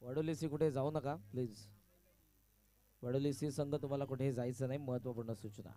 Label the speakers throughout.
Speaker 1: वडोलीसी कुठे जाऊ नका प्लीज. वडोलीसी संघ तुम्हाला कुठेही जायचं नाही, महत्त्वपूर्ण सूचना.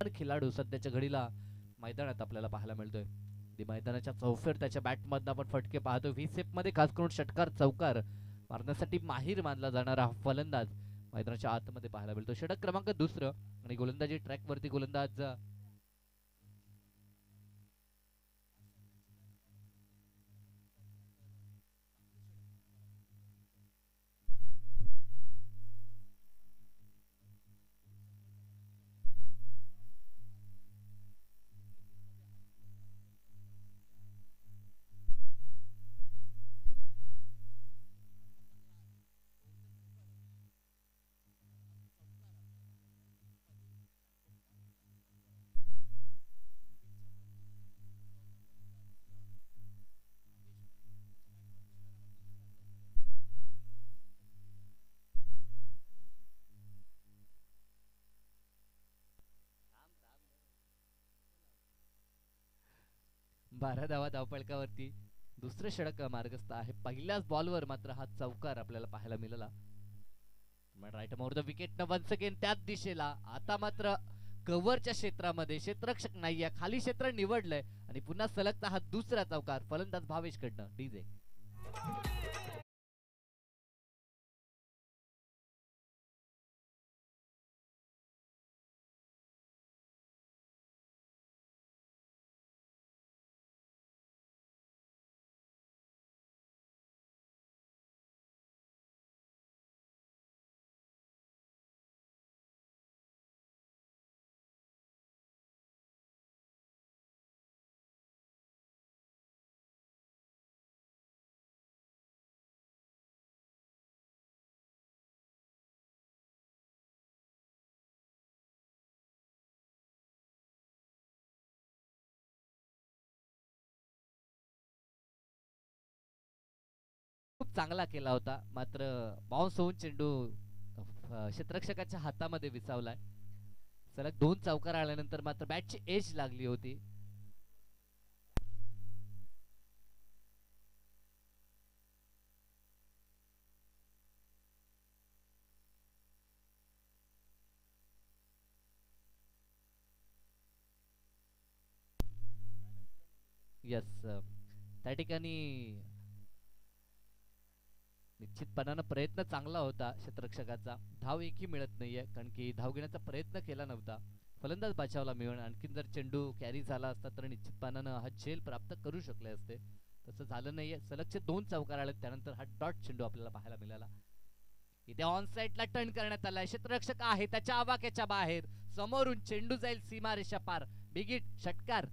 Speaker 2: खेळाडू सध्याच्या घडीला मैदानात आपल्याला पाहायला मिळतोय. मैदानाच्या चौफेर त्याच्या बॅटमधनं आपण फटके पाहतो. व्हीसेप मध्ये खास करून षटकार चौकार मारण्यासाठी माहीर मानला जाणारा फलंदाज मैदानाच्या आतमध्ये पाहायला मिळतो. षटक क्रमांक दुसरं आणि गोलंदाजी ट्रॅक वरती गोलंदाज बारा धावा धावफलकावरती दुसरे षटक मार्गस्थ आहे. पहिल्याच बॉलवर मात्र हा चौकार आपल्याला पाहायला मिळाला. राईट मोर द विकेट न वन्स अगेन त्याच दिशेला. आता मात्र कव्हरच्या क्षेत्रामध्ये क्षेत्ररक्षक नाहीये, खाली क्षेत्र निवडलंय आणि पुन्हा सलगता हा दुसरा चौकार फलंदाज भावेश कडनं. डीजे खूप चांगला केला होता, मात्र बाउन्स होऊन चेंडू क्षेत्ररक्षकाच्या हातामध्ये विसावलाय. सलग दोन चौकार आल्यानंतर मात्र बॅटची एज लागली होती. यस, त्या ठिकाणी निश्चितपणानं प्रयत्न चांगला होता क्षेत्ररक्षकाचा. धाव एकही मिळत नाहीये कारण की धाव घेण्याचा प्रयत्न केला नव्हता. फलंदाज बचावला मिळून आणखीन जर चेंडू कॅरी झाला असता तर निश्चितपणानं हा झेल प्राप्त करू शकले असते. तसं झालं नाहीये. सलगचे दोन चौकार आले त्यानंतर हा डॉट चेंडू आपल्याला पाहायला मिळाला. इथे ऑन साइडला टर्न करण्यात आलाय. क्षेत्ररक्षक आहे त्याच्या आवाक्याच्या बाहेर. समोरून चेंडू जाईल सीमारेषा पार. बिगिट षटकार.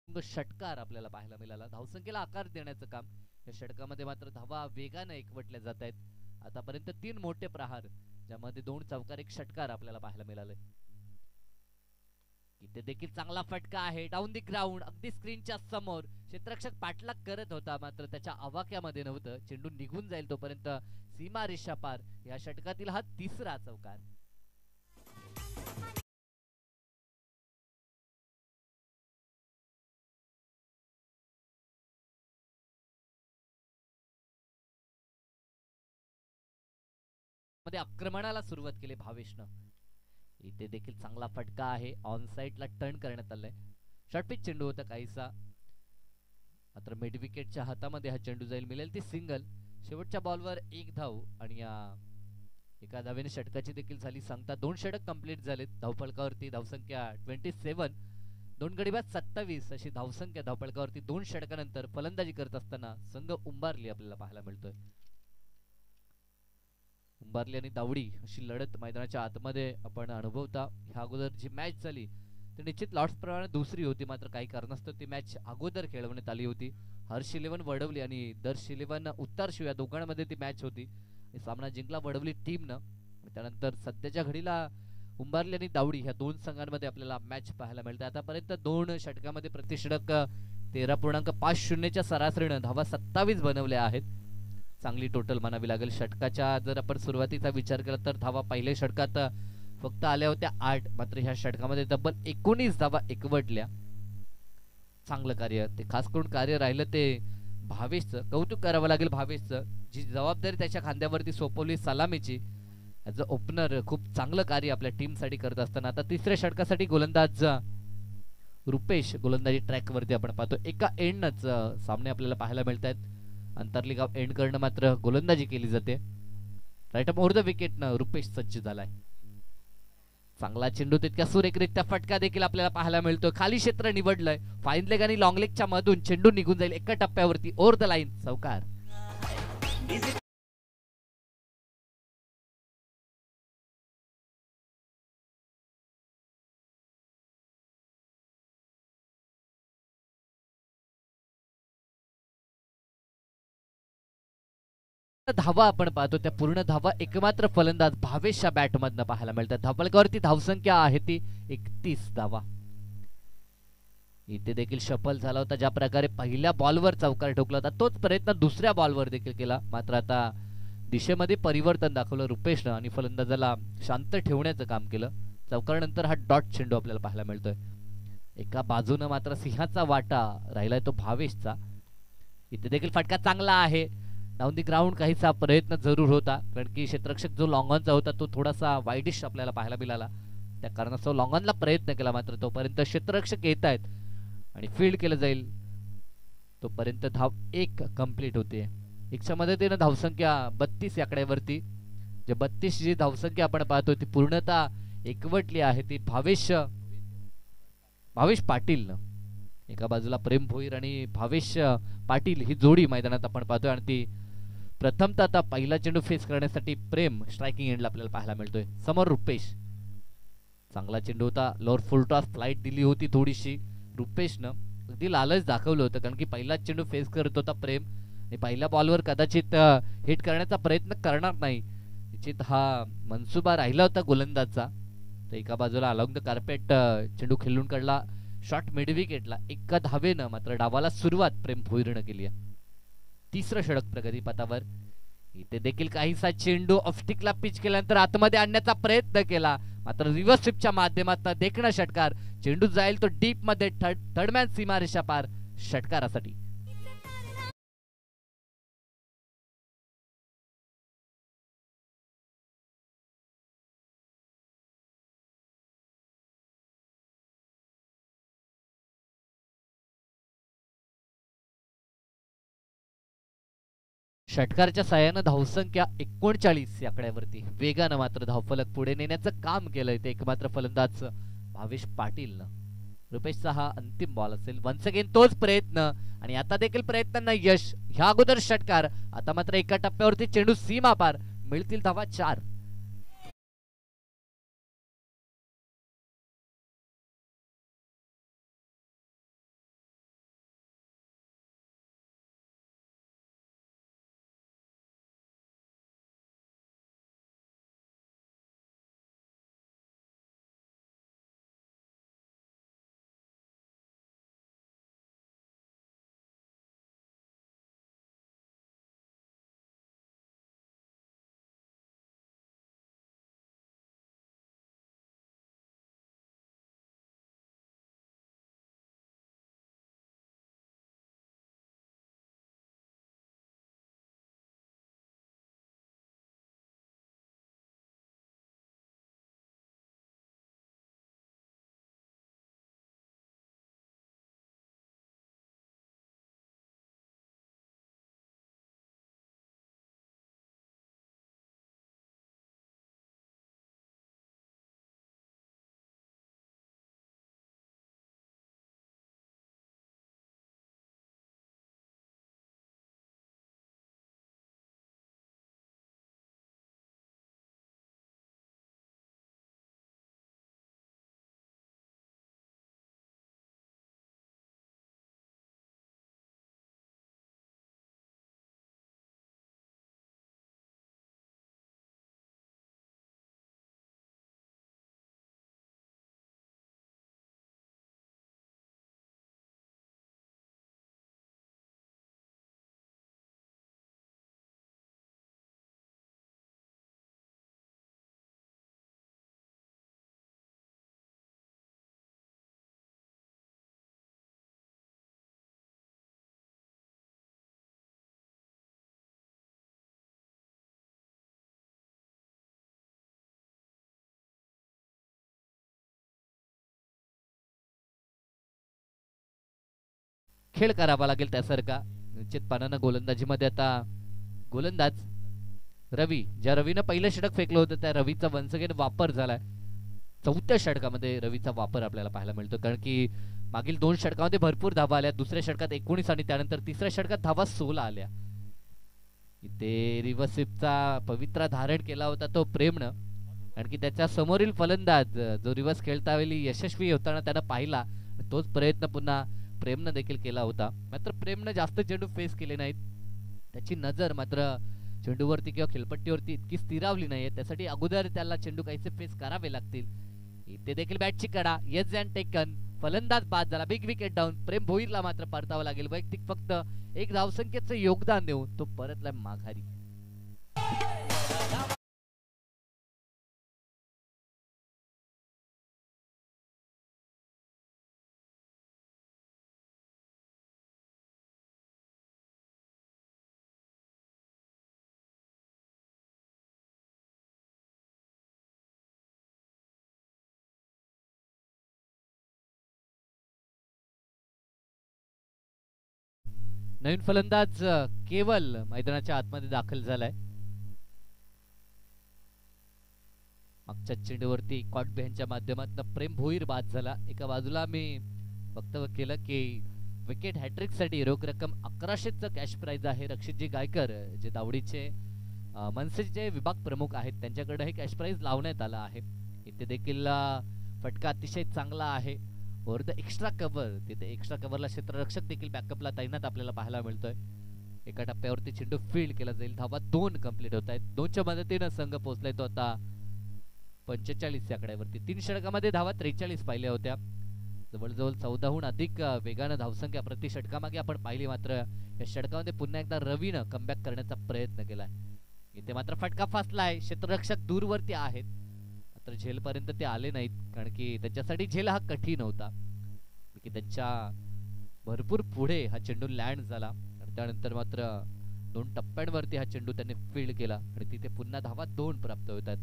Speaker 2: षटकार आपल्याला पाहायला मिळाला. धावसंख्येला आकार देण्याचं काम या षटकामध्ये मात्र धावा वेगाने एकवटल्या जात आहेत. आतापर्यंत तीन मोठे प्रहार ज्यामध्ये दोन चौकार एक षटकार आपल्याला पाहायला मिळाले. इथे देखील चांगला फटका आहे डाऊन दी ग्राउंड अगदी स्क्रीनच्या समोर. क्षेत्ररक्षक पाठलाग करत होता मात्र त्याच्या आवाक्यामध्ये नव्हतं. चेंडू निघून जाईल तोपर्यंत सीमा रेषा पार. या षटकातील हा तिसरा चौकार. मध्ये आक्रमणाला सुरुवात केली भावेशनं. इथे देखील चांगला फटका आहे. ऑन साइडला टर्न करण्यात आलाय. शॉर्टपिच चेंडू होता काहीसा, मात्र मिड विकेटच्या हातामध्ये हा चेंडू जाईल. मिळेल ती सिंगल. शेवटच्या बॉलवर एक धाव आणि या एका धावेने षटकाची देखील झाली सांगता. दोन षटक कंप्लीट झालेत. धावफलकावरती धावसंख्या 27, दोन गडी बाद 27 अशी धावसंख्या धावफलकावरती दोन षटकानंतर फलंदाजी करत असताना संघ उंबारली आपल्याला पाहायला मिळतोय. उंबारली आणि दावडी अशी लढत मैदानाच्या आतमध्ये आपण अनुभवता. ह्या अगोदर जी मॅच झाली ती निश्चित लॉट्स प्रमाणे दुसरी होती, मात्र काही कारणास्तव ती मॅच अगोदर खेळवण्यात आली होती. हर्ष इलेव्हन वडवली आणि दर्श इलेव्हन उत्तरशिव या दोघांमध्ये ती मॅच होती. सामना जिंकला वडवली टीमनं. त्यानंतर सध्याच्या घडीला उंबारली आणि दावडी ह्या दोन संघांमध्ये आपल्याला मॅच पाहायला मिळते. आतापर्यंत दोन षटकामध्ये प्रतिषटक 13.50च्या सरासरीनं धावा 27 बनवल्या आहेत. चांगली टोटल म्हणावी लागेल. षटकाच्या जर आपण सुरुवातीचा विचार केला तर धावा पहिल्या षटकात फक्त आल्या होत्या 8, मात्र ह्या षटकामध्ये तब्बल 19 धावा एकवटल्या. चांगलं कार्य, ते खास करून कार्य राहिलं ते भावेशचं. कौतुक करावं लागेल भावेशचं, जी जबाबदारी त्याच्या खांद्यावरती सोपवली सलामीची. ॲज अ ओपनर खूप चांगलं कार्य आपल्या टीमसाठी करत असताना आता तिसऱ्या षटकासाठी गोलंदाज रुपेश गोलंदाजी ट्रॅकवरती आपण पाहतो. एका एंडनच सामने आपल्याला पाहायला मिळत आहेत. अंतरली गाव एंड करणं मात्र गोलंदाजी केली जाते. राईट अप ओव्हर द विकेटनं रुपेश सज्ज झालाय. चांगला चेंडू, तितक्या सुरेखरित्या फटका देखील आपल्याला पाहायला मिळतोय. खाली क्षेत्र निवडलंय. फाईन लेग आणि लॉंग लेगच्या मधून चेंडू निघून जाईल एका टप्प्यावरती. ओव्हर द लाईन, चौकार. धावा आपण पाहतो त्या पूर्ण धावा एकमात्र फलंदाज भावेशच्या बॅटमधनं पाहायला मिळतात. धावफलकावरती धावसंख्या आहे ती 31 धावा. इथे देखील शफल झाला होता. ज्या प्रकारे पहिल्या बॉलवर चौकार ठोकला होता तोच प्रयत्न दुसऱ्या बॉलवर देखील केला, मात्र आता दिशेमध्ये परिवर्तन दाखवलं रुपेशनं आणि फलंदाजाला शांत ठेवण्याचं काम केलं. चौकारानंतर हा डॉट चेंडू आपल्याला पाहायला मिळतोय. एका बाजूनं मात्र सिंहाचा वाटा राहिलाय तो भावेशचा. इथे देखील फटका चांगला आहे. डाऊन दी ग्राउंड काहीसा प्रयत्न जरूर होता, कारण की क्षेत्ररक्षक जो लॉंग ऑनचा होता तो थोडासा वाईडिश आपल्याला पाहायला मिळाला. त्या कारणास्तव लॉंग ऑनला प्रयत्न केला, मात्र तोपर्यंत क्षेत्ररक्षक येत आहेत आणि फील्ड केलं जाईल तोपर्यंत धाव 1 कंप्लीट होते. 1च्या मदतीनं धावसंख्या 32 या आकड्यावरती. जे 32 जी धावसंख्या आपण पाहतो ती पूर्णतः एकवटली आहे ती भावेश पाटील. एका बाजूला प्रेम भोईर आणि भावेश पाटील ही जोडी मैदानात आपण पाहतोय आणि ती प्रथमतः आता पहिला चेंडू फेस करण्यासाठी प्रेम स्ट्रायकिंग एंडला आपल्याला पाहायला मिळतोय. समोर रुपेश. चांगला चेंडू होता. लोअर फुल टॉस फ्लाईट दिली होती थोडीशी रुपेशनं. अगदी लालच दाखवलं होतं, कारण की पहिला चेंडू फेस करत होता प्रेम आणि पहिल्या बॉलवर कदाचित हिट करण्याचा प्रयत्न करणार नाही, निश्चित हा मनसुबा राहिला होता गोलंदाजचा. तर एका बाजूला अलॉंग द कार्पेट चेंडू खेळून काढला शॉट मिड विकेटला. एका धावेनं मात्र डावाला सुरुवात प्रेम भोईरनं केली आहे. तिसरं षटक प्रगतीपथावर. इथे देखील काहीसा चेंडू ऑफस्टिकला पिच केल्यानंतर आतमध्ये आणण्याचा प्रयत्न केला, मात्र रिव्हर्स स्वीपच्या माध्यमातून देखणं षटकार. चेंडू जाईल तो डीप मध्ये थर्डमॅन सीमारेषा पार षटकारासाठी. षटकारच्या साह्यानं धावसंख्या 39 या आकड्यावरती. वेगानं मात्र धावफलक पुढे नेण्याचं काम केलंय ते एकमात्र फलंदाज भावेश पाटीलनं. रुपेशचा हा अंतिम बॉल असेल. वन्स अगेन तोच प्रयत्न आणि आता देखील प्रयत्नांना यश. ह्या अगोदर षटकार, आता मात्र एका टप्प्यावरती चेंडू सीमा पार. मिळतील धावा 4. खेळ करावा लागेल त्यासारखा. निश्चितपणानं गोलंदाजीमध्ये आता गोलंदाज रवी, ज्या रवीनं पहिलं षटक फेकलं होतं त्या रवीचा वन्स अगेन वापर झालाय. चौथ्या षटकामध्ये रवीचा वापर आपल्याला पाहायला मिळतो, कारण की मागील 2 षटकामध्ये भरपूर धावा आल्या. दुसऱ्या षटकात 19 आणि त्यानंतर तिसऱ्या षटकात धावा 16 आल्या. इथे रिव्हर्सिपचा पवित्रा धारण केला होता तो प्रेमनं, आणखी त्याच्या समोरील फलंदाज जो रिव्हर्स खेळता वेळी यशस्वी होताना त्यानं पाहिला, तोच प्रयत्न पुन्हा प्रेमनं देखील केला होता. मात्र प्रेमनं जास्त चेंडू फेस केले नाहीत. त्याची नजर मात्र चेंडूवरती किंवा खेळपट्टीवरती इतकी स्थिरावली नाहीये, त्यासाठी अगोदर त्याला चेंडू काहीसे फेस करावे लागतील. इथे देखील बॅटची कडा, येस अँड टेकन, फलंदाज बाद झाला, बिग विकेट डाऊन. प्रेम भोईरला मात्र परतावं लागेल. वैयक्तिक फक्त 1 धावसंख्येचं योगदान देऊन तो परतला माघारी. नवीन फलंदाज केवल मैदानाच्या आतमध्ये दाखल झालाय. मागच्या चेंडूवरती कॉटबे यांच्या माध्यमातून प्रेम भोईर बाद झाला. एका बाजूला मी वक्तव्य केलं की विकेट हॅट्रिक साठी रोख रक्कम 1100चं कॅश प्राइज आहे. रक्षितजी गायकर जे दावडीचे मनसेचे विभाग प्रमुख आहेत त्यांच्याकडे हे कॅश प्राइज लावण्यात आला आहे. इथे देखील फटका अतिशय चांगला आहे. वर द एक्स्ट्रा कव्हर, तिथे एक्स्ट्रा कव्हरला क्षेत्ररक्षक देखील बॅकअपला तैनात आपल्याला पाहायला मिळतोय. एका टप्प्यावरती चेंडू फील्ड केला जाईल. धावा 2 कंप्लीट होत आहेत. 2च्या मदतीनं संघ पोहोचलाय तो आता 45 या आकड्यावरती. 3 षटकामध्ये धावा 43 पाहिल्या होत्या. जवळजवळ 14हून अधिक वेगानं धावसंख्या प्रति षटकामागे आपण पाहिली. मात्र या षटकामध्ये पुन्हा एकदा रवीनं कमबॅक करण्याचा प्रयत्न केलाय. इथे मात्र फटका फासलाय. क्षेत्ररक्षक दूरवरती आहेत, मात्र झेलपर्यंत ते आले नाहीत, कारण की त्यांच्यासाठी झेल हा कठीण होता. की त्यांच्या भरपूर पुढे हा चेंडू लँड झाला आणि त्यानंतर मात्र 2 टप्प्यांवरती हा चेंडू त्यांनी फील्ड केला आणि तिथे पुन्हा धावा 2 प्राप्त होतात.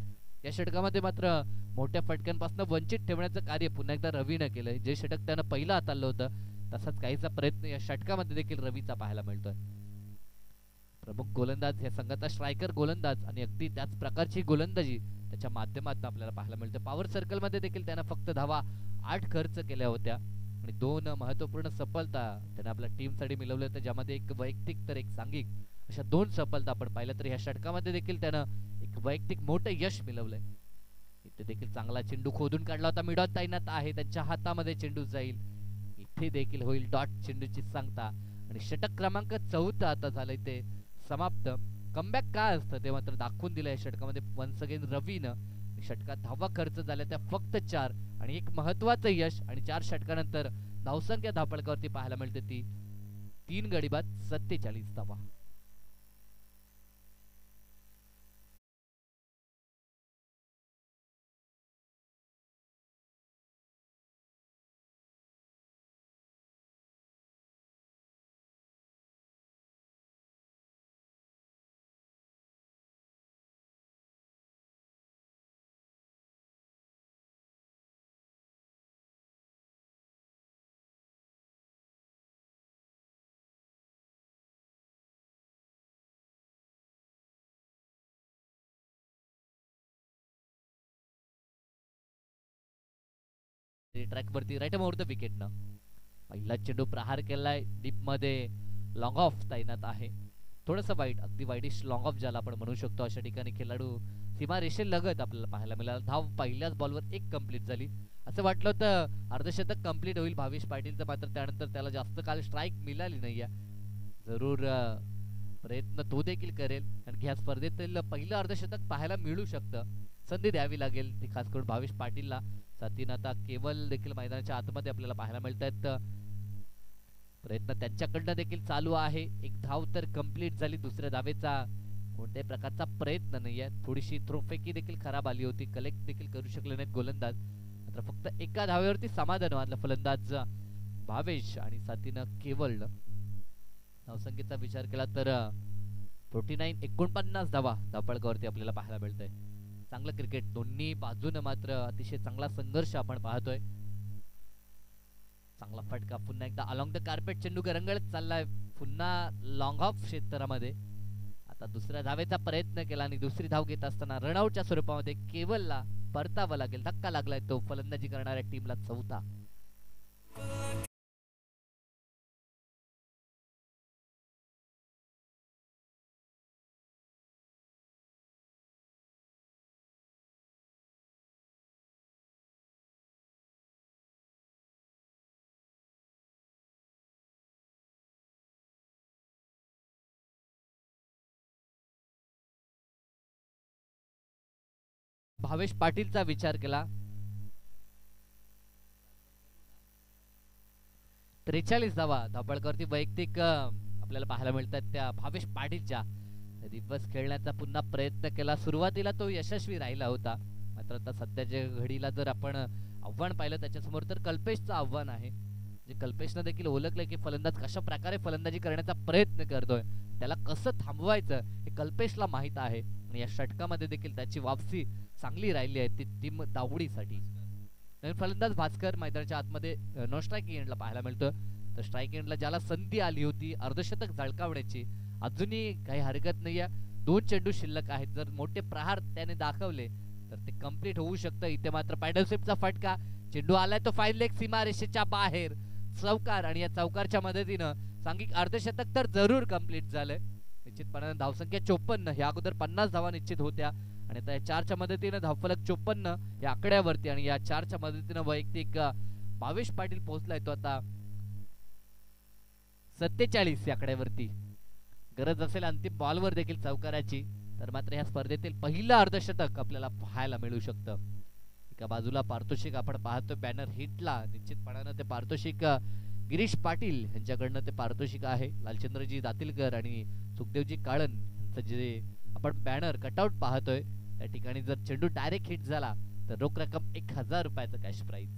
Speaker 2: या षटकामध्ये मात्र मोठ्या फटक्यांपासून वंचित ठेवण्याचं कार्य पुन्हा एकदा रवीनं केलंय. जे षटक त्यानं पहिलं हाताळलं होतं तसाच काहीचा प्रयत्न या षटकामध्ये देखील रवीचा पाहायला मिळतोय. प्रमुख गोलंदाज या संघाचा स्ट्रायकर गोलंदाज आणि अगदी त्याच प्रकारची गोलंदाजी त्याच्या माध्यमातून आपल्याला पाहायला मिळते. पॉवर सर्कल मध्ये देखील त्यानं फक्त धावा 8 खर्च केल्या होत्या आणि 2 महत्वपूर्ण सफलता त्याने आपल्या टीमसाठी मिळवल्या होत्या, ज्यामध्ये एक वैयक्तिक तर एक सांघिक अशा 2 सफलता आपण पाहिल्या. तर ह्या षटकामध्ये देखील त्यानं एक वैयक्तिक मोठं यश मिळवलंय. इथे देखील चांगला चेंडू खोदून काढला होता. मिडॉन तैनात आहे, त्यांच्या हातामध्ये चेंडू जाईल. इथे देखील होईल डॉट चेंडूची सांगता आणि षटक क्रमांक 4 आता झालंय ते समाप्त. कमबॅक काय असतं ते मात्र दाखवून दिलं या षटकामध्ये वन्स अगेन रवीनं. षटकात धावा खर्च झाल्या त्या फक्त 4 आणि एक महत्वाचं यश आणि 4 षटकानंतर धावसंख्या धापळकावरती पाहायला मिळते ती 3 गडी बाद 47 धावा. ट्रॅक वरती राईट मोर द विकेट न पहिला चेंडू प्रहार केलाय डीप मध्ये. लॉंग ऑफ तैनात आहे. थोडंसं वाईट, अगदी वाईडिश लॉंग ऑफ ज्याला आपण म्हणू शकतो. अशा ठिकाणी खेळाडू सीमा रेषेलगत आपल्याला पाहायला मिळाला. धाव पहिल्याच बॉलवर 1 कंप्लीट झाली. असं वाटलं होतं अर्धशतक कंप्लीट होईल भावेश पाटीलचं, मात्र त्यानंतर त्याला जास्त काल स्ट्राईक मिळाली नाहीये. जरूर प्रयत्न तो देखील करेल, कारण ह्या स्पर्धेतील पहिलं अर्धशतक पाहायला मिळू शकतं. संधी द्यावी लागेल ती खास करून भावेश पाटीलला. साथीनं आता केवल देखील मैदानाच्या आतमध्ये आपल्याला पाहायला मिळत आहेत. प्रयत्न त्यांच्याकडनं देखील चालू आहे. 1 धाव तर कंप्लीट झाली. दुसऱ्या धावेचा कोणत्याही प्रकारचा प्रयत्न नाहीये. थोडीशी थ्रोफेकी देखील खराब आली होती. कलेक्ट देखील करू शकले नाहीत गोलंदाज. मात्र फक्त एका धावेवरती समाधान वाटलं फलंदाज भावेश आणि साथीनं केवल. धावसंख्येचा विचार केला तर 49 धावा धापळकावरती आपल्याला पाहायला मिळतंय. चांगलं क्रिकेट दोन्ही बाजूने मात्र अतिशय चांगला संघर्ष आपण पाहतोय. चांगला फटका पुन्हा एकदा अलॉंग द कार्पेट चेंडू रंगळत चाललाय पुन्हा लॉंग ऑफ क्षेत्रामध्ये. आता दुसऱ्या धावेचा प्रयत्न केला आणि दुसरी धाव घेत असताना रनआउटच्या स्वरूपामध्ये केवलला परतावा लागेल. धक्का लागलाय तो फलंदाजी करणाऱ्या टीमला चौथा. भावेश पाटीलचा विचार केला. 43 धावा धापळकरती वैयक्तिक आपल्याला पाहायला मिळतात त्या भावेश पाटीलच्या. दिवस खेळण्याचा पुन्हा प्रयत्न केला. सुरुवातीला तो यशस्वी राहिला होता, मात्र आता सध्याच्या घडीला जर आपण आव्हान पाहिलं त्याच्यासमोर तर कल्पेशचं आव्हान आहे. जे कल्पेशनं देखील ओळखलंय की फलंदाज कशा प्रकारे फलंदाजी करण्याचा प्रयत्न करतोय, त्याला कसं थांबवायचं हे कल्पेशला माहित आहे. आणि या षटकामध्ये देखील त्याची वापसी चांगली राहिली आहे ती टीम दावडीसाठी. नवीन फलंदाज भास्कर मैदानाच्या आतमध्ये नो स्ट्राईक एंडला पाहायला मिळतो. तर स्ट्राईक एंडला ज्याला संधी आली होती अर्धशतक झळकावण्याची, अजूनही काही हरकत नाहीये. 2 चेंडू शिल्लक आहेत. जर मोठे प्रहार त्याने दाखवले तर ते कंप्लीट होऊ शकतं. इथे मात्र पॅडल स्वीपचा फटका, चेंडू आलाय तो फाईन लेग सीमारेषेच्या बाहेर, चौकार. आणि या चौकारच्या मदतीनं सांघिक अर्धशतक तर जरूर कंप्लीट झालंय. निश्चितपणाने धावसंख्या 54, या अगोदर 50 धावा निश्चित होत्या आणि आता या 4च्या मदतीनं धावफलक 54 या आकड्यावरती आणि या 4च्या मदतीनं वैयक्तिक भावेश पाटील पोहोचलाय तो आता 47 या आकड्यावरती. गरज असेल अंतिम बॉलवर देखील चौकाराची, तर मात्र या स्पर्धेतील पहिलं अर्धशतक आपल्याला पाहायला मिळू शकतं. एका बाजूला पारितोषिक आपण पाहतोय बॅनर हिटला, निश्चितपणानं ते पारितोषिक गिरीश पाटील यांच्याकडनं ते पारितोषिक आहे. लालचंद्रजी दातीलकर आणि सुखदेवजी काळन यांचं जे आपण बॅनर कटआउट पाहतोय त्या ठिकाणी जर चेंडू डायरेक्ट हिट झाला तर रोख रक्कम 1000 रुपयाचं कॅश प्राइज.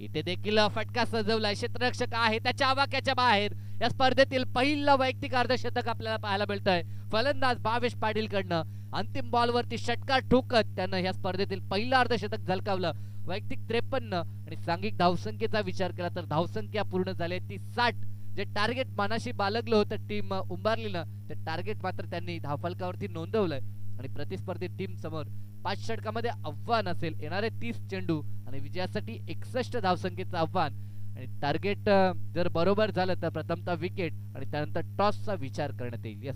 Speaker 2: इथे देखील फटका सजवलाय, क्षेत्ररक्षक आहे त्याच्या आवाक्याच्या बाहेर. या स्पर्धेतील पहिलं वैयक्तिक अर्धशतक आपल्याला पाहायला मिळतंय फलंदाज भावेश पाटील कडनं. अंतिम बॉलवरती षटकार ठोकत त्यानं या स्पर्धेतील पहिलं अर्धशतक झळकावलं. वैयक्तिक 53 आणि सांघिक धावसंख्येचा विचार केला तर धावसंख्या पूर्ण झाली ती 60. जे टार्गेट मनाशी बाळगलं होतं टीम उंबारलीनं, ते टार्गेट मात्र त्यांनी धावफलकावरती नोंदवलंय. आणि प्रतिस्पर्धी टीम समोर 5 षटकामध्ये आव्हान असेल, येणारे 30 चेंडू आणि विजयासाठी 61 धावसंख्येचं आव्हान. आणि टार्गेट जर बरोबर झालं तर प्रथमतः विकेट आणि त्यानंतर टॉसचा विचार करण्यात येईल.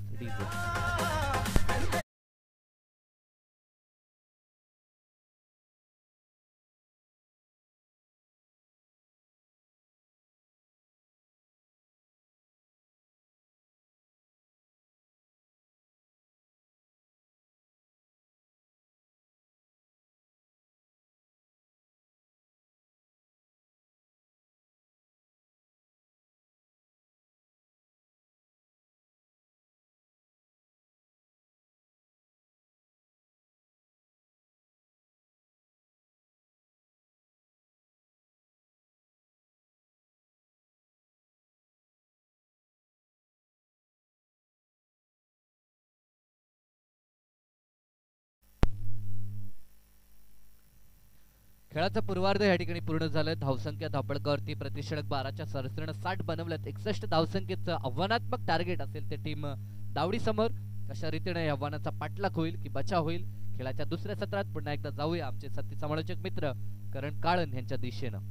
Speaker 2: खेळाचं पूर्वार्ध या ठिकाणी पूर्ण झालं. धावसंख्या धापळकावरती प्रतिषटक 12च्या सरसरीनं 60 बनवल्यात. 61 धावसंख्येचं आव्हानात्मक टार्गेट असेल ते टीम दावडी समोर. कशा रीतीने या आव्हानाचा पाठलाग होईल की बचाव होईल, खेळाच्या दुसऱ्या सत्रात पुन्हा एकदा जाऊया आमचे सत्य समालोचक मित्र करण काळन यांच्या दिशेनं.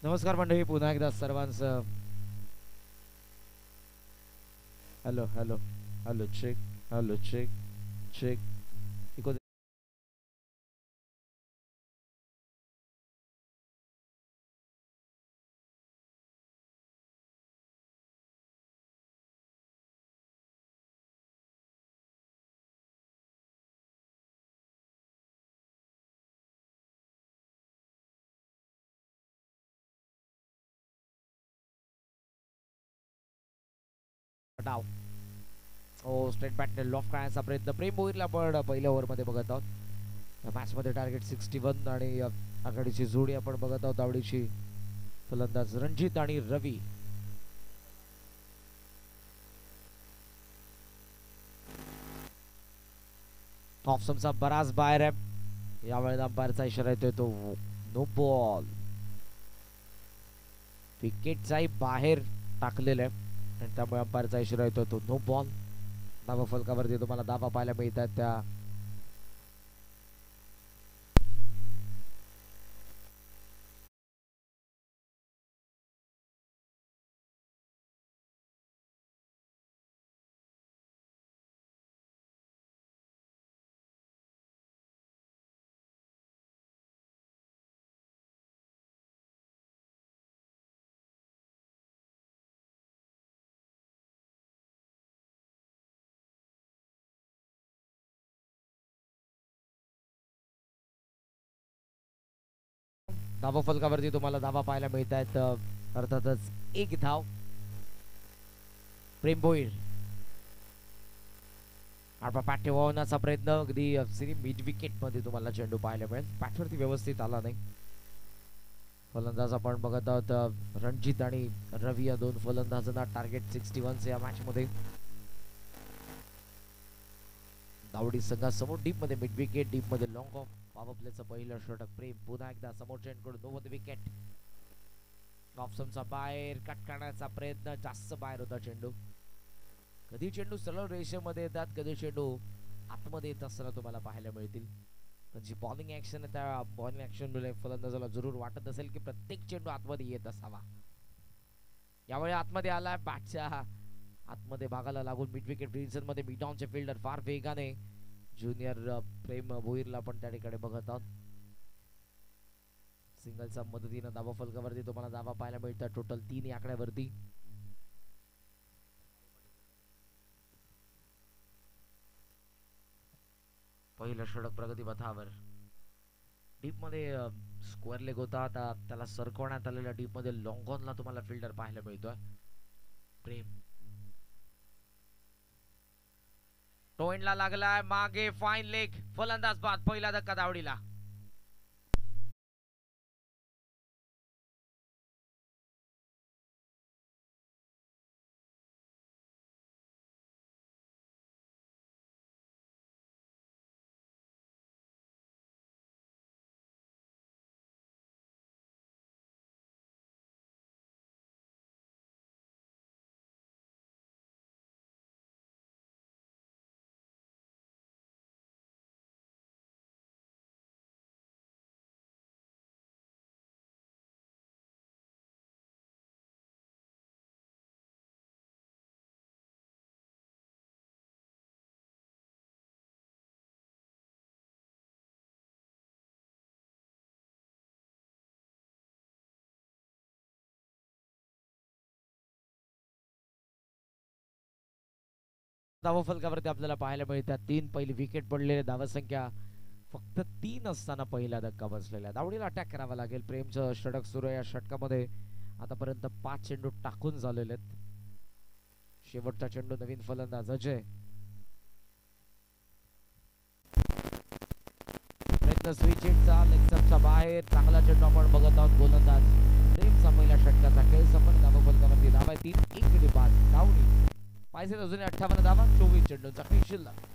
Speaker 1: नमस्कार मंडळी, पुन्हा एकदा सर्वांचं hello hello hello check hello check check डाव. ओ स्ट्रेट बॅटने लॉफ करण्याचा प्रयत्न प्रेम भोईरला पण पहिल्या ओव्हरमध्ये बघत आहोत. या मॅचमध्ये टार्गेट 61 आणि आघाडीची जोडी आपण बघत आहोत. आवडीची फलंदाज रणजित आणि रवी. ऑप्शनचा बराच बाहेर आहे. यावेळेला अंपायरचा इशारा येतोय तो नो बॉल. विकेटचाही बाहेर टाकलेला आहे आणि त्यामुळे अंपायरचा इशारा येतोय तो नो बॉल. धावा फलकावरती तुम्हाला धावा पाहायला मिळतात त्या धावा फलकावरती तुम्हाला धावा पाहायला मिळत आहेत. अर्थातच एक धाव प्रेम भोईर. आपला पॅट ठेवण्याचा प्रयत्न अगदी मिड विकेट मध्ये तुम्हाला चेंडू पाहायला मिळेल. पॅटवरती व्यवस्थित आला नाही. फलंदाज आपण बघत आहोत रणजित आणि रवी या दोन फलंदाजांना टार्गेट 61 या मॅच मध्ये. दावडी संघासमोर डीप मध्ये मिड विकेट, डीप मध्ये लॉंग ऑफ. पॉवर प्लेचं पहिलं षटक प्रेम पुन्हा एकदा समोरच्या एंडकडून नो मध्ये विकेट. ऑप्शनचा बाहेर कट करण्याचा प्रयत्न, जास्त बाहेर होता चेंडू. कधी चेंडू सरळ रेषेमध्ये येतात, कधी चेंडू आतमध्ये येत असताना तुम्हाला पाहायला मिळतील. पण जी बॉलिंग ऍक्शन आहे त्या बॉलिंग ऍक्शन मुळे फलंदाजाला जरूर वाटत असेल की प्रत्येक चेंडू आतमध्ये येत असावा. यावेळी आतमध्ये आलाय, बॅटच्या आतमध्ये भागाला लागून मिड विकेट रिजन मध्ये मिड ऑनचे फिल्डर फार वेगाने ज्युनियर प्रेम भोईरला पण त्या ठिकाणी बघत आहोत. सिंगलच्या मदतीने धावा फलकावरती तुम्हाला धावा पाहायला मिळतात टोटल 3 या आकड्यावरती. पहिलं षटक प्रगती पथावर. डीप मध्ये स्क्वेअर लेग होता, आता त्याला सरकवण्यात आलेल्या डीप मध्ये लॉंग ऑनला तुम्हाला फिल्डर पाहायला मिळतोय प्रेम. तो एंडला लागलाय, मागे फाईन लेग, फलंदाज बाद, पहिला धक्का धावडीला. धावा फलकावरती आपल्याला पाहायला मिळतात 3 पहिली विकेट पडलेले, धावसंख्या फक्त 3 असताना पहिला धक्का बसलेला. धावडीला अटॅक करावा लागेल. प्रेमचं षटक सुरू आहे. या षटकामध्ये आतापर्यंत 5 चेंडू टाकून झालेले आहेत. शेवटचा चेंडू नवीन फलंदाज अजय. प्रयत्न स्विच हिटचा, लेगचा बाहेर, चांगला चेंडू आपण बघत आहोत. गोलंदाज प्रेमचा पहिल्या षटकाचा खेळ संपन्न. धावा फलकावरती धावा 3, 1 गडी बाद. धावडी पाहिजे अजून 58 धावा, 24 चेंडूंचा खेळ शिल्लक.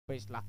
Speaker 1: बेसला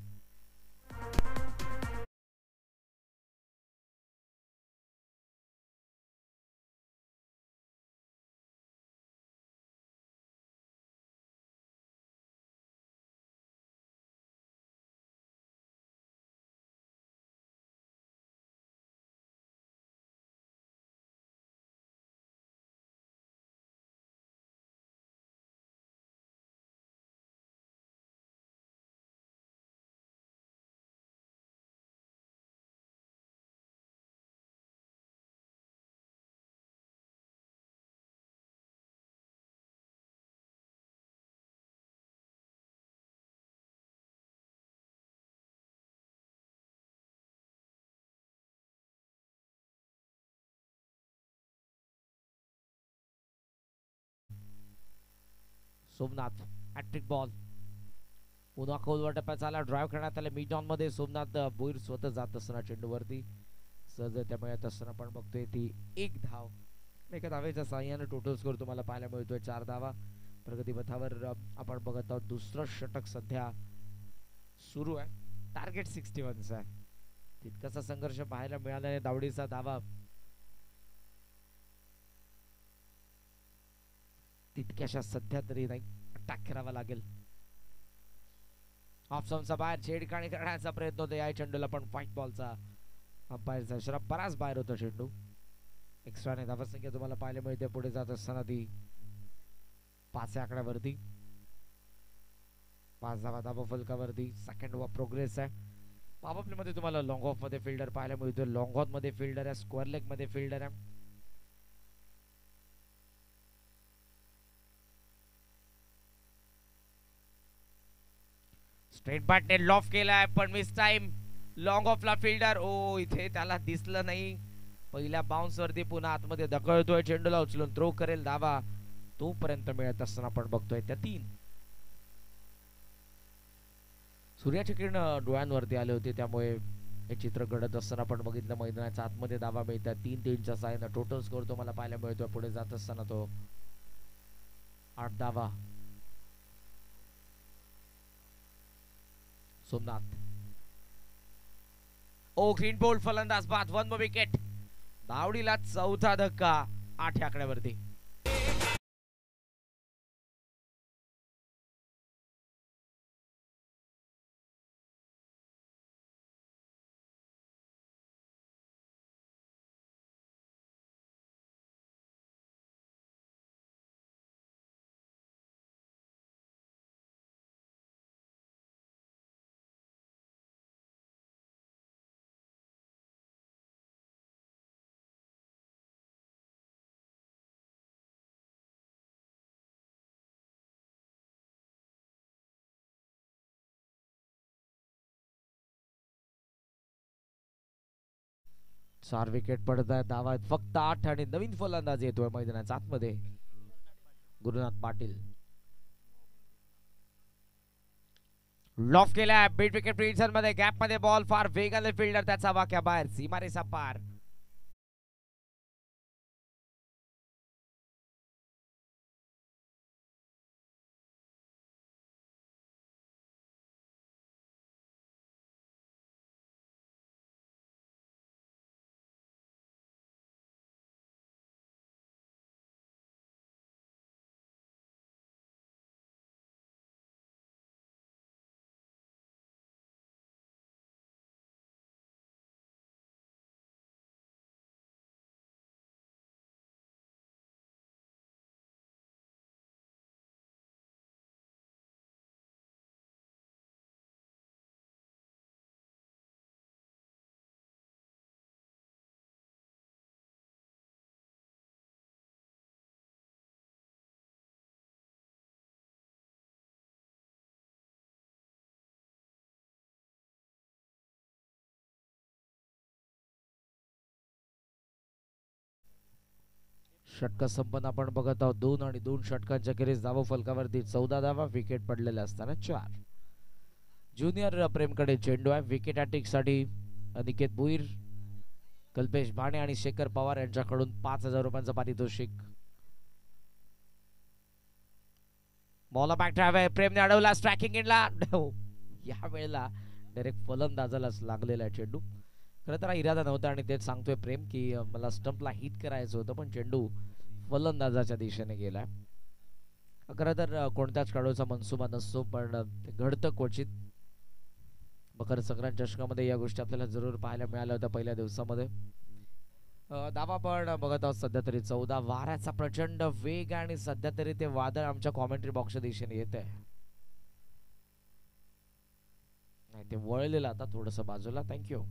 Speaker 1: सोमनाथ हॅट्रिक बॉल पुन्हा खोलवर टप्प्यात आला ड्राईव्ह करण्यात आला मिड ऑन मध्ये सोमनाथ भोईर स्वतः जात असताना चेंडूवरती सहज त्यामुळे येत असताना आपण बघतोय ती एक धाव एका धावेच्या साह्याने टोटल स्कोर तुम्हाला पाहायला मिळतोय 4 धावा प्रगतीपथावर आपण बघत आहोत दुसरं षटक सध्या सुरू आहे टार्गेट 61 आहे तितकासा संघर्ष पाहायला मिळाला आहे दावडीचा धावा तितक्याशा सध्या तरी नाही अटॅक करावा लागेल ऑप्शनचा बाहेर छेडखाणी करण्याचा प्रयत्न होता या चेंडूला पण व्हाईट बॉलचा अंपायरचा इशारा बराच बाहेर होता चेंडू एक्स्ट्राने धावसंख्या तुम्हाला पाहायला मिळते पुढे जात असताना ती 5 आकड्यावरती 5 धावा धावा फलकावरती सेकंड व प्रोग्रेस आहे पॉवर प्ले मध्ये तुम्हाला लॉंग ऑफ मध्ये फिल्डर पाहायला मिळतोय लॉंग ऑफ मध्ये फिल्डर आहे स्क्वेअर लेग मध्ये फिल्डर आहे स्ट्रेट बॅटने लॉफ केलाय पण मिस टाइम लॉंग ऑफला फिल्डर ओ इथे त्याला दिसलं नाही पहिल्या बाउन्स वरती पुन्हा आतमध्ये धकळतोय चेंडूला उचलून थ्रो करेल धावा तोपर्यंत मिळत असताना आपण बघतोय त्या 3 सूर्याचे किरण डोळ्यांवरती आले होते त्यामुळे हे चित्र घडत असताना आपण बघितलं मैदानाच्या आतमध्ये धावा मिळतात 3-3च्या साहाय्याने टोटल स्कोर तुम्हाला पाहायला मिळतोय पुढे जात असताना तो 8 धावा सोमनाथ ओ ग्रीन बोल्ड फलंदाज बाद 1 विकेट धावडीला चौथा धक्का 8 आकड्यावरती चार विकेट पडत आहेत धावा आहेत फक्त 8 आणि नवीन फलंदाज येतोय मैदानाच्या आतमध्ये गुरुनाथ पाटील लॉफ केला बीट विकेट प्रिन्सन मध्ये गॅप मध्ये बॉल फार वेगाने फिल्डर त्याचा वाक्या बाहेर सीमारेषा पार षटक संपन्न आपण बघत आहोत 2 आणि 2 षटकांच्या खेरीज धावा फलकावरती 14 धावा विकेट पडलेल्या असताना 4 ज्युनियर प्रेमकडे चेंडू आहे विकेट हॅट्रिक साठी अनिकेत भोईर कल्पेश भाणे आणि शेखर पवार यांच्याकडून 5,000 रुपयांचं पारितोषिक बॉल बॅक ड्राइव्ह आहे प्रेमने अडवला स्ट्रायकिंग इनला या वेळेला डायरेक्ट फलंदाजालाच लागलेला आहे चेंडू. खरं तर हा इरादा नव्हता आणि तेच सांगतोय प्रेम की मला स्टंपला हिट करायचं होतं पण चेंडू फलंदाजाच्या दिशेने गेलाय. खरं तर कोणत्याच खेळाडूचा मनसुबा नसतो पण ते घडतं क्वचित. मकर संक्रांत चषकामध्ये या गोष्टी आपल्याला जरूर पाहायला मिळाल्या होत्या पहिल्या दिवसामध्ये. दावा पण बघत आहोत सध्या तरी 14. वाऱ्याचा प्रचंड वेग आणि सध्या तरी ते वादळ आमच्या कॉमेंट्री बॉक्सच्या दिशेने येत आहे. नाही ते वळलेलं आता थोडस बाजूला. थँक्यू.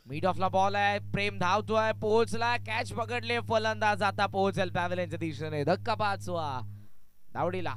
Speaker 1: मिड ऑफला बॉल आहे. प्रेम धावतोय. पोहोचला. कॅच पकडले. फलंदाज आता पोहोचेल पॅव्हलियनच्या दिशेने. धक्का 5वा धावडीला.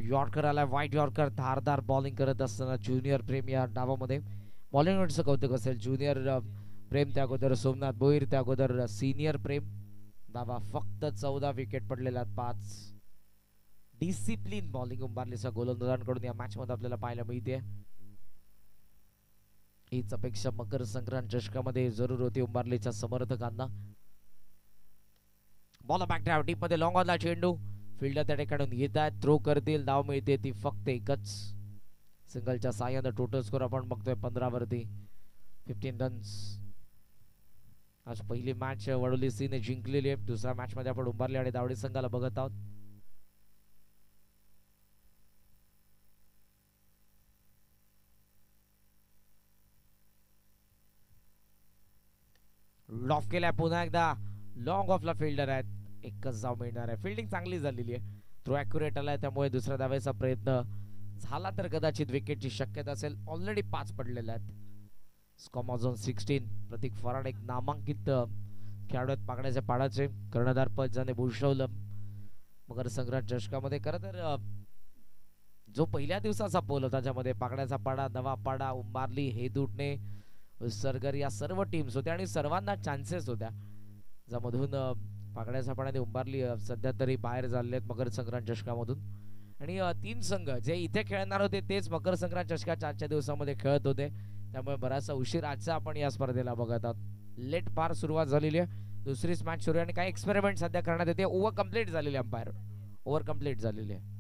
Speaker 1: यॉर्कर आलाय. व्हाईट यॉर्कर धारदार बॉलिंग करत असताना ज्युनियर प्रेम या डावामध्ये. बॉलिंगचं कौतुक असेल. ज्युनियर प्रेम त्या अगोदर सोमनाथ भोईर, त्या अगोदर सिनियर प्रेम. दावा फक्त 14 विकेट पडलेल्या 5. डिसिप्लिन बॉलिंग उंबारलीच्या गोलंदाजांकडून या मॅच मध्ये आपल्याला पाहायला मिळते. हीच अपेक्षा मकर संक्रांत चषकामध्ये जरूर होती उंबारलीच्या समर्थकांना. बॉल बॅक ड्राइव्ह डीप मध्ये लॉंग ऑनला चेंडू. फिल्डर त्या ठिकाणी येत आहेत. थ्रो करतील. धाव मिळते ती फक्त एकच. सिंगलच्या साह्यानं टोटल स्कोर आपण बघतोय 15 वरती 15 रन्स. आज पहिली मॅच वडोली सीने जिंकलेली आहे. दुसऱ्या मॅच मध्ये आपण उंबारली आणि दावडी संघाला बघत आहोत. लॉफ केलाय पुन्हा एकदा. लॉंग ऑफला फिल्डर आहेत. एकच धाव मिळणार आहे. फिल्डिंग चांगली झालेली आहे. थ्रो ॲक्युरेट आलाय त्यामुळे दुसऱ्या धावेचा प्रयत्न झाला तर कदाचित विकेटची शक्यता असेल. ऑलरेडी 5 पडलेले आहेत. स्कॉमॉझोन 16 प्रतीक फराड एक नामांकित खेळाडू आहेत पाकड्याच्या पाडाचे. कर्णधार पद ज्याने भूषवलं मकर संक्रांत चषकामध्ये. खरं तर जो पहिल्या दिवसाचा पोल होता ज्यामध्ये पाकड्याचा पाडा, नवा पाडा, उंबारली, हेदुटणे, सरगर या सर्व टीम्स होत्या आणि सर्वांना चान्सेस होत्या. ज्यामधून पाकड्याचा पाडाने उंबारली सध्या तरी बाहेर झालेले आहेत मकर संक्रांत चषकामधून. आणि 3 संघ जे इथे खेळणार होते तेच मकर संक्रांत चषकाच्या आजच्या दिवसामध्ये खेळत होते. त्यामुळे बराचसा उशीर आजचा आपण या स्पर्धेला बघत आहोत. लेट फार सुरुवात झालेली आहे. दुसरीच मॅच सुरू आहे आणि काही एक्सपेरिमेंट सध्या करण्यात येते. ओव्हर कम्प्लीट झालेली अंपायर. ओव्हर कम्प्लीट झालेली आहे.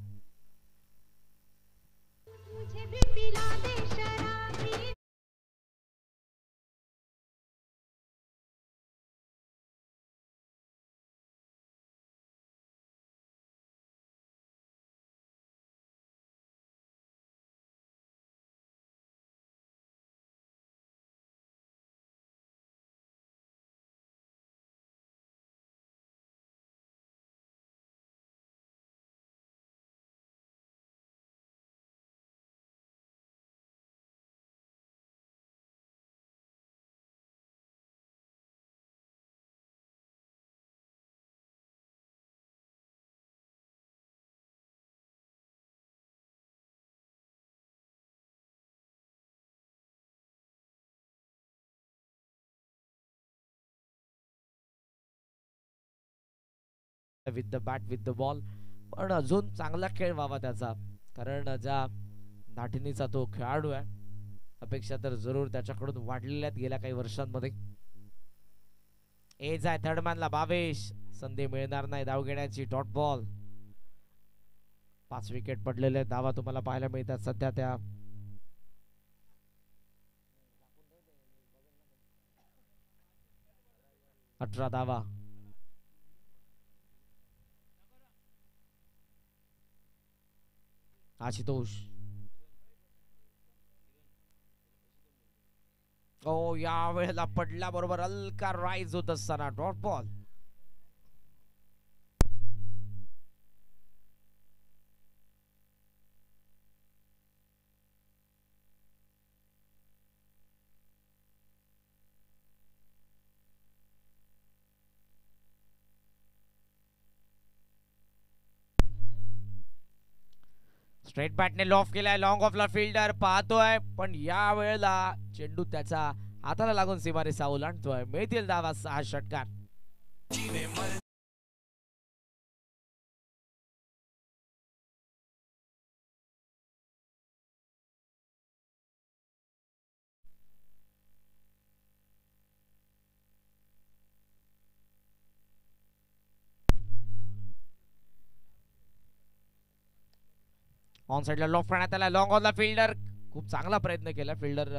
Speaker 1: With the bat with the ball. पण अजून चांगला खेळ व्हावा त्याचा. कारण ज्या धाटणीचा तो खेळाडू आहे अपेक्षा तर जरूर त्याच्याकडून वाढलेल्या गेल्या काही वर्षांमध्ये. एज आहे थर्ड मॅनला. भावेश संधी मिळणार नाही धाव घेण्याची. Dot ball. 5 विकेट पडलेले. धावा तुम्हाला पाहायला मिळतात सध्या त्या 18 धावा. आशुतोष. ओ या वेळेला पडला बरोबर हलका राईज होत असताना डॉट बॉल. स्ट्रेट बॅटने लॉफ केलाय. लॉंग ऑफला फिल्डर पाहतोय पण या वेळेला चेंडू त्याचा हाताला लागून सीमारेषा ओलांडतोय. मिळतील धावा 6 षटकार. ऑन साइडला लॉफ करण्यात आला. लॉंग ऑनला फिल्डर खूप चांगला प्रयत्न केला. फिल्डर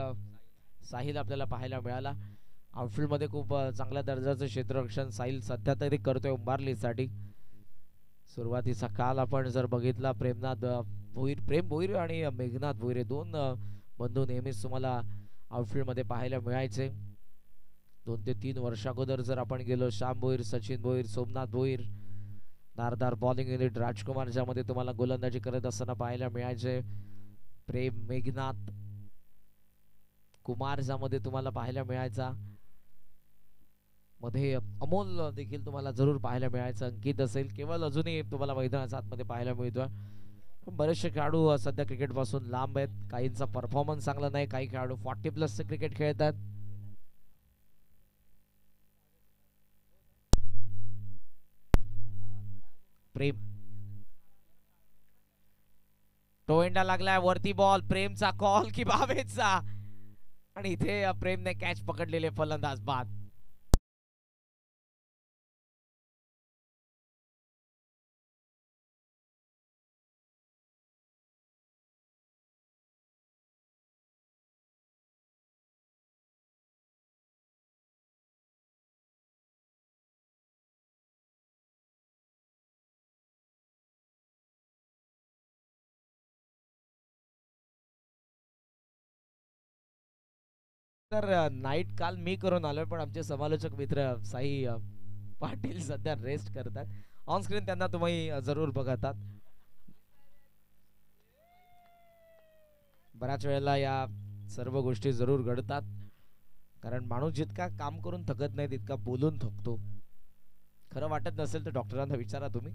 Speaker 1: साहिल आपल्याला पाहायला मिळाला. आउटफील्ड मध्ये खूप चांगल्या दर्जाचं क्षेत्ररक्षण साहिल सध्या तरी करतोय उंबारलीसाठी. सुरुवातीचा काल आपण जर बघितला प्रेम भोईर आणि मेघनाथ भोईर दोन बंधू नेहमीच तुम्हाला आउटफील्ड मध्ये पाहायला मिळायचे. 2 ते 3 वर्ष अगोदर जर आपण गेलो श्याम भोईर, सचिन भोईर, सोमनाथ भोईर, धारदार बॉलिंग युनिट राजकुमार ज्यामध्ये तुम्हाला गोलंदाजी करत असताना पाहायला मिळायचे. प्रेम मेघनाथ कुमार ज्यामध्ये तुम्हाला पाहायला मिळायचा. मध्ये अमोल देखील तुम्हाला जरूर पाहायला मिळायचं. अंकित असेल केवळ अजूनही तुम्हाला मैदानाच्या आतमध्ये पाहायला मिळतोय. बरेचसे खेळाडू सध्या क्रिकेट पासून लांब आहेत. काहींचा परफॉर्मन्स चांगला नाही. काही खेळाडू 40+ क्रिकेट खेळतात. प्रेम टोएंडा लागलाय वरती. बॉल प्रेमचा कॉल की भावेचा आणि इथे प्रेमने कॅच पकडलेले फलंदाज बाद. तर नाईट काल मी करून आलोय पण आमचे समालोचक मित्र साई पाटील सध्या रेस्ट करतात. ऑन स्क्रीन त्यांना तुम्ही जरूर बघतात. बऱ्याच वेळेला या सर्व गोष्टी जरूर घडतात कारण माणूस जितका काम करून थकत नाही तितका बोलून थकतो. खरं वाटत नसेल तर डॉक्टरांना विचारा तुम्ही.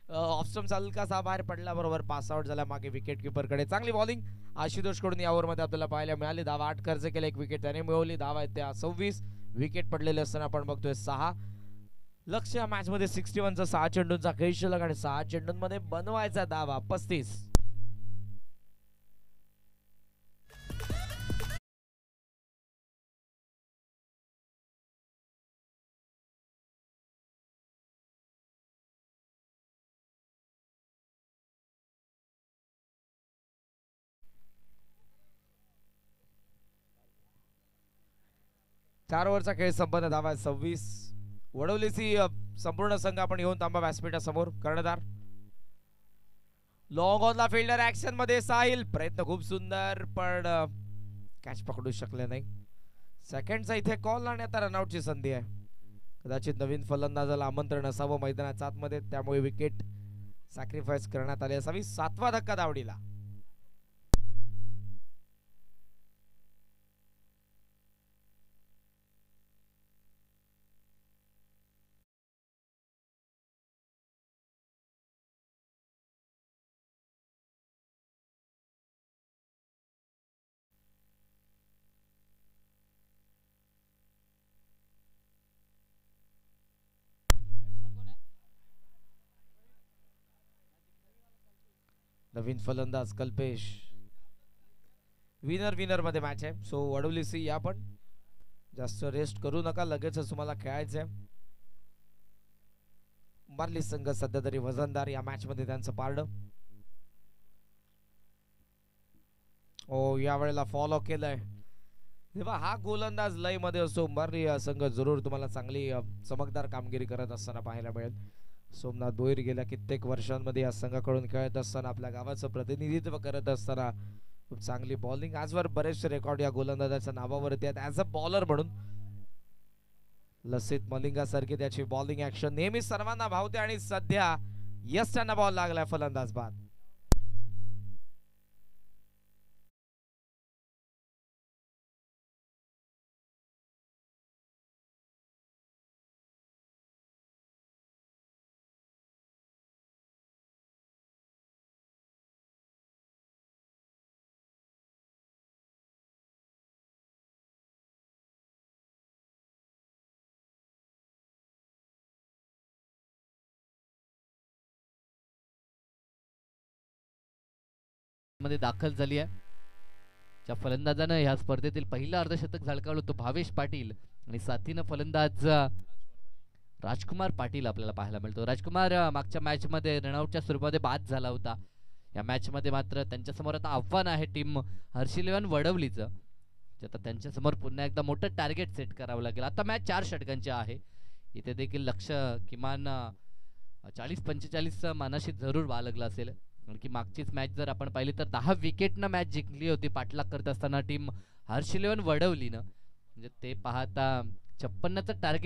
Speaker 1: ऑफस्टम चालू का सा बाहेर पडला बरोबर पास आउट झाला. मागे विकेट किपर कडे चांगली बॉलिंग आशुतोष कडून या ओव्हर मध्ये आपल्याला पाहायला मिळाली. धावा 8 खर्च केला. 1 विकेट त्याने मिळवली. धावा आहेत त्या 26. विकेट पडलेले असताना आपण बघतोय 6. लक्ष या मॅच मध्ये 61चा 6 चेंडूंचा खेळ शिल्लक आणि 6 चेंडूंमध्ये बनवायचा धावा 35. चार ओव्हरचा खेळ संपन्न. धावा 26. वडवलीची संपूर्ण संघ आपण येऊन तांबा व्यासपीठासमोर. कर्णधार लॉंग ऑनला फिल्डर ऍक्शन मध्ये साहिल. प्रयत्न खूप सुंदर पण कॅच पकडू शकले नाही. सेकंडचा इथे कॉल आणि आता रनआउटची संधी आहे. कदाचित नवीन फलंदाजाला आमंत्रण असावं मैदानाच्या आतमध्ये त्यामुळे विकेट सॅक्रिफाईस करण्यात आली असावी. 7वा धक्का धावडीला. नवीन फलंदाज कल्पेश. विनर मध्ये मॅच आहे. सो वडवलीसी या पण जास्त रेस्ट करू नका. लगेचच तुम्हाला खेळायचंय. मारली संघ सध्या तरी वजनदार या मॅच मध्ये त्यांचं पारड. ओ या वेळेला फॉलो केलंय. तेव्हा हा गोलंदाज लय मध्ये असतो मारली संघ जरूर तुम्हाला चांगली चमकदार कामगिरी करत असताना पाहायला मिळेल. सोमनाथ भोईर गेल्या कित्येक वर्षांमध्ये या संघाकडून खेळत असताना आपल्या गावाचं प्रतिनिधित्व करत असताना खूप चांगली बॉलिंग आजवर बरेचसे रेकॉर्ड या गोलंदाजाच्या नावावरती आहेत ऍज अ बॉलर म्हणून. लसित मलिंगा सारखी त्याची बॉलिंग ऍक्शन नेहमी सर्वांना भावते आणि सध्या यस त्यांना बॉल लागलाय फलंदाज बाद.
Speaker 2: मध्ये दाखल झाली आहे. ज्या फलंदाजानं ह्या स्पर्धेतील पहिलं अर्धशतक झळकावलं तो भावेश पाटील आणि साथीनं फलंदाज राजकुमार पाटील आपल्याला पाहायला मिळतो. राजकुमार मागच्या मॅच मध्ये रनआउटच्या स्वरूपामध्ये बाद झाला होता. या मॅच मध्ये मात्र त्यांच्या समोर आता आव्हान आहे टीम हर्षिलेवन वडवलीचं. आता त्यांच्या समोर पुन्हा एकदा मोठं टार्गेट सेट करावं लागेल. आता मॅच 4 षटकांची आहे. इथे देखील लक्ष किमान 40-45 मानाशी जरूर बाळगलं असेल. की मागचीच मॅच जर आपण पाहिली तर 10 विकेटनं मॅच जिंकली होती पाठलाग करत असताना टीम हर्षिलेवन वडवलीनं. म्हणजे ते पाहता 56चं टार्गेट